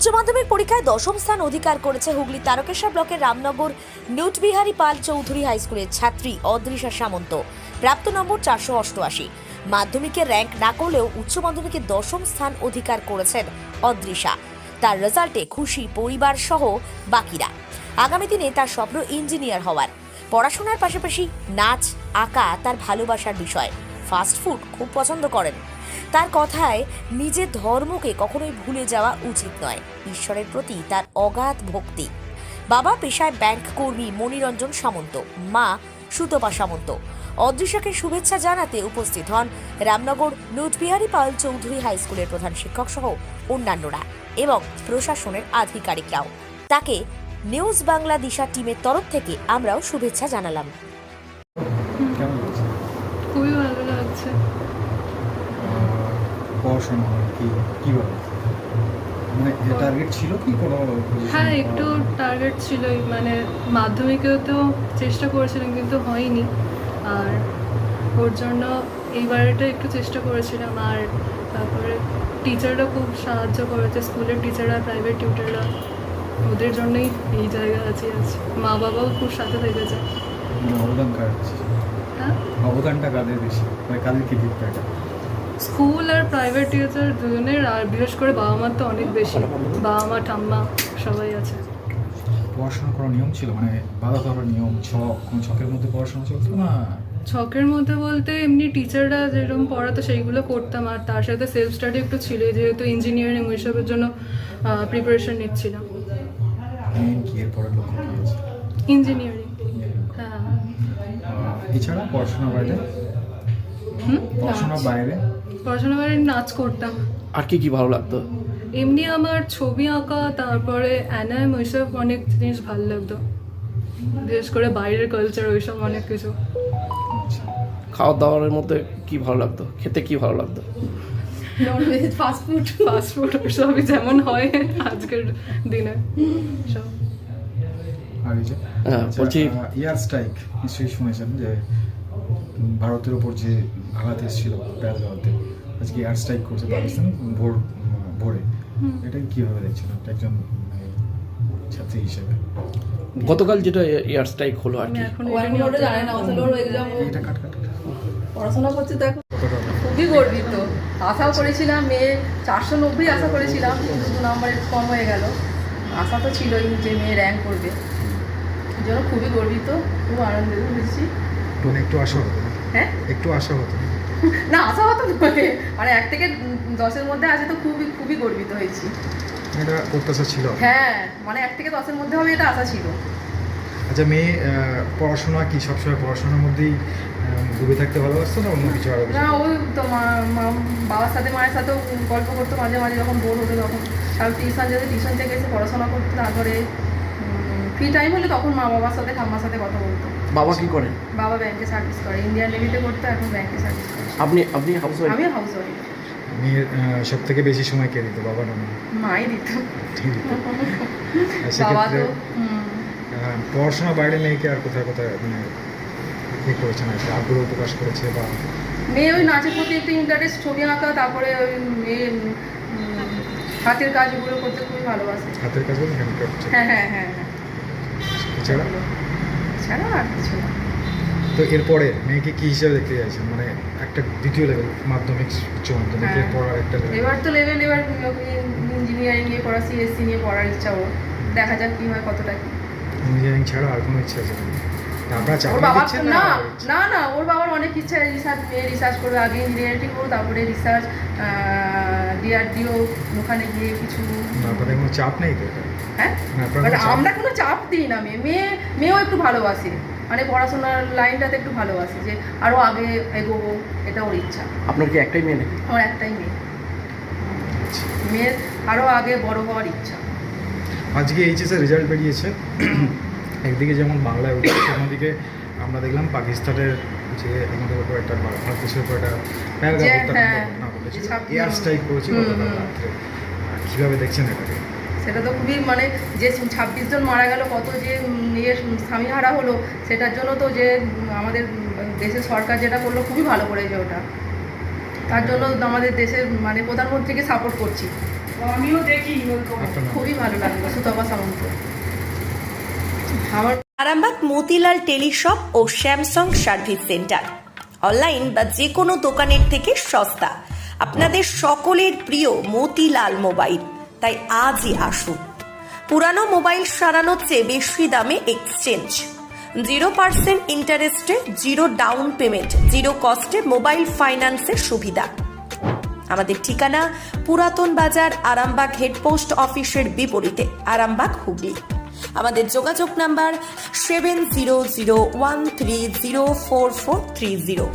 উচ্চ মাধ্যমিক পরীক্ষায় দশম স্থান অধিকার করেছে হুগলি তারকেশ্বর ব্লকের রামনগর নুটবিহারী পাল চৌধুরী হাই স্কুলের ছাত্রী অদৃশা সামন্ত। প্রাপ্ত নম্বর 488। মাধ্যমিকে র্যাঙ্ক না করলেও উচ্চ মাধ্যমিকে দশম স্থান অধিকার করেছেন অদৃশা। তার রেজাল্টে খুশি পরিবার সহ বাকিরা। আগামী দিনে তার স্বপ্ন ইঞ্জিনিয়ার হওয়ার। পড়াশোনার পাশাপাশি নাচ আঁকা তার ভালোবাসার বিষয়। ফাস্ট ফুড খুব পছন্দ করেন। তার কথায় নিজের ধর্মকে কখনোই ভুলে যাওয়া উচিত নয়। ঈশ্বরের প্রতি তার অগাধ ভক্তি। বাবা পেশায় ব্যাংক কর্মী মনিরঞ্জন সামন্ত, মা সুতপা সামন্ত। অদৃশাকে শুভেচ্ছা জানাতে উপস্থিত হন রামনগর নুটবিহারী পাল চৌধুরী হাই স্কুলের প্রধান শিক্ষক সহ অন্যান্যরা এবং প্রশাসনের আধিকারিকরাও। তাকে নিউজ বাংলা দিশা টিমের তরফ থেকে আমরাও শুভেচ্ছা জানালাম। খুবই ভালো লাগছে। পড়াশোনা কিভাবে মানে টার্গেট ছিল কি কোনো? হ্যাঁ, একটু টার্গেট ছিলই, মানে মাধ্যমিকেও তো চেষ্টা করেছিলাম কিন্তু হয়নি। আর ওর জন্য এইবারটা একটু চেষ্টা করেছিলাম। আর তারপরে টিচাররা খুব সাহায্য করেছে, স্কুলের টিচাররা, প্রাইভেট টিউটাররা, ওদের জন্যই এই জায়গায় আছি। মা বাবাও খুব সাথে থেকেছে। অবদান কার? হ্যাঁ, অবদানটা কাদের বেশি, মানে কাদের কি দিকটা? স্কুল আর প্রাইভেট টিউটার দুজনের, আর বিশেষ করে বাবা মার তো অনেক বেশি। বাবা মা ঠাম্মা সবাই আছে। পড়াশোনা করার নিয়ম ছিল, মানে বাধা ধরার নিয়ম, কোনো ছকের মধ্যে পড়াশোনা চলতো না? ছকের মধ্যে বলতে এমনি টিচাররা যেরকম পড়াতো সেইগুলো করতাম, আর তার সাথে সেলফ স্টাডি একটু ছিল, যেহেতু ইঞ্জিনিয়ারিং ওইসবের জন্য প্রিপারেশন নিচ্ছিলাম। মেন কি এরপরে লক্ষ্য কি আছে? ইঞ্জিনিয়ারিং। হ্যাঁ। এছাড়া পড়াশোনার বাইরে? পড়াশোনার বাইরে নাচ করতাম। আর কি ভালো লাগতো? এমনি আমার ছবি আঁকা, তারপরে অ্যানাম, ওইসব অনেক জিনিস ভালো লাগতো, বিশেষ করে বাইরের কালচার, ওইসব অনেক কিছু। খাওয়া দাওয়ার মধ্যে কি ভালো লাগতো? খেতে কি ভালো লাগতো? ননভেজ, ফাস্টফুড ওইসবই যেমন হয় আজকের দিনে সব। আর এই যে বলছি এয়ার স্ট্রাইক নিশ্চয়ই শুনেছেন, যে ভারতের ওপর যে আঘাত এসেছিল পেহেলগাঁওতে, আজকে এয়ার স্ট্রাইক করছে পাকিস্তান ভোরে। এটা কীভাবে দেখছেন একজন ছাত্রী হিসেবে? গতকাল যেটা এয়ার স্ট্রাইক হলো আর কি, এটা কাট পড়াশোনা করছে তো এখন খুবই গর্বিত। আশাও করেছিলাম, মেয়ে 490 আশা করেছিলাম, কিন্তু 2 নম্বরে কম হয়ে গেল। আশা তো ছিলই যে মেয়ে র্যাঙ্ক করবে, এই জন্য খুবই গর্বিত, খুব আনন্দিত হয়েছি। মানে একটু আশা হতো? হ্যাঁ, একটু আশা হতো না, আশা হতো নয়, মানে 1 থেকে 10-এর মধ্যে আছে তো খুবই খুবই গর্বিত হয়েছি। এটা প্রত্যাশা ছিল? হ্যাঁ, মানে 1 থেকে 10-এর মধ্যে হবে এটা আশা ছিল। আচ্ছা, মেয়ে পড়াশোনা কি সবসময় পড়াশোনার মধ্যেই ডুবে থাকতে ভালোবাসতো না অন্য কিছু আরো? না, ওই তো বাবার সাথে মায়ের সাথেও গল্প করতো, মাঝে মাঝে যখন বোর হতো তখন। আর টিউশন থেকে এসে পড়াশোনা করতো, তারপরে ফ্রি টাইম হলে তখন মা বাবার সাথে, ঠাম্মার সাথে কথা বলতো। বাবা কি করেন? বাবা ব্যাংকে সার্ভিস করে, ইন্ডিয়ান নেভিতে করতো, এখন ব্যাংকে সার্ভিস করে। আপনি হাউস ওয়াইফ? আমি হাউস ওয়াইফ। মেয়ের সব থেকে বেশি সময় কে দিত, বাবা না মা? মাই দিত। বাবা সেক্ষেত্রে তো পড়াশোনার বাইরে মেয়েকে আর কোথায় মানে ইয়ে করেছে না, আগ্রহ প্রকাশ করেছে? বা মেয়ে ওই নাচের প্রতি একটু ইন্টারেস্ট, ছবি আঁকা, তারপরে ওই মেয়ে হাতের কাজগুলো করতে খুবই ভালোবাসে। হাতের কাজ বলুন, হ্যান্ডক্রাফট? হ্যাঁ হ্যাঁ হ্যাঁ হ্যাঁ। এছাড়া আর কিছু না। তো এরপরে মেয়েকে কি হিসাবে দেখতে চাইছেন, মানে একটা দ্বিতীয় লেভেল, মাধ্যমিক উচ্চ মাধ্যমিকের পড়ার একটা লেভেল? এবার ইঞ্জিনিয়ারিং নিয়ে পড়া, সিএসসি নিয়ে পড়ার ইচ্ছা ওর, দেখা যাক কি হয়, কতটা কি। ইঞ্জিনিয়ারিং ছাড়া আর কোনো ইচ্ছা আছে আপনার? ওর বাবার না, ওর বাবার অনেক ইচ্ছা, রিসার্চ করবে, আগে ইঞ্জিনিয়ারিং করবো, তারপরে রিসার্চ, ডিআরডিও, ওখানে গিয়ে কিছু। আপনাদের কোনো চাপ নেই তো? হ্যাঁ, আমরা কোনো চাপ দিই না। মেয়েও একটু ভালোবাসে, মানে পড়াশোনার লাইনটাতে একটু ভালোবাসে, যে আরও আগে এগোবো, এটা ওর ইচ্ছা। আপনার কি একটাই মেয়ে নাকি? আমার একটাই মেয়ের আরও আগে বড় হওয়ার ইচ্ছা। আজকে এইচএসের রেজাল্ট বেরিয়েছে, একদিকে যেমন বাংলায় উঠেছে, অন্যদিকে আমরা দেখলাম পাকিস্তানের যে আমাদের উপর একটা, ভারতবর্ষের উপর একটা এয়ার স্ট্রাইক করেছিল রাত্রে। কীভাবে দেখছেন এটাকে? সেটা তো খুবই, মানে যে 26 জন মারা গেল, কত যে স্বামীহারা হলো, সেটার জন্য তো যে আমাদের দেশের সরকার যেটা করলো খুবই ভালো করেছে ওটা। তার জন্য আমাদের দেশের মানে প্রধানমন্ত্রীকে সাপোর্ট করছি। খুবই ভালো লাগলো সুতপা সামন্ত। আমার আরামবাগ মতিলাল টেলিশপ ও স্যামসাং সার্ভিস সেন্টার, অনলাইন বা যে কোনো দোকানের থেকে সস্তা, আপনাদের সকলের প্রিয় মতিলাল মোবাইল। তাই আজই আসুন। পুরানো মোবাইল সারানোর চেয়ে বেশি দামে এক্সচেঞ্জ, 0% ইন্টারেস্টে, 0 ডাউন পেমেন্ট, 0 কস্টে মোবাইল ফাইন্যান্সের সুবিধা। আমাদের ঠিকানা পুরাতন বাজার, আরামবাগ হেডপোস্ট অফিসের বিপরীতে, আরামবাগ হুগলি। আমাদের যোগাযোগ নাম্বার 7001304430।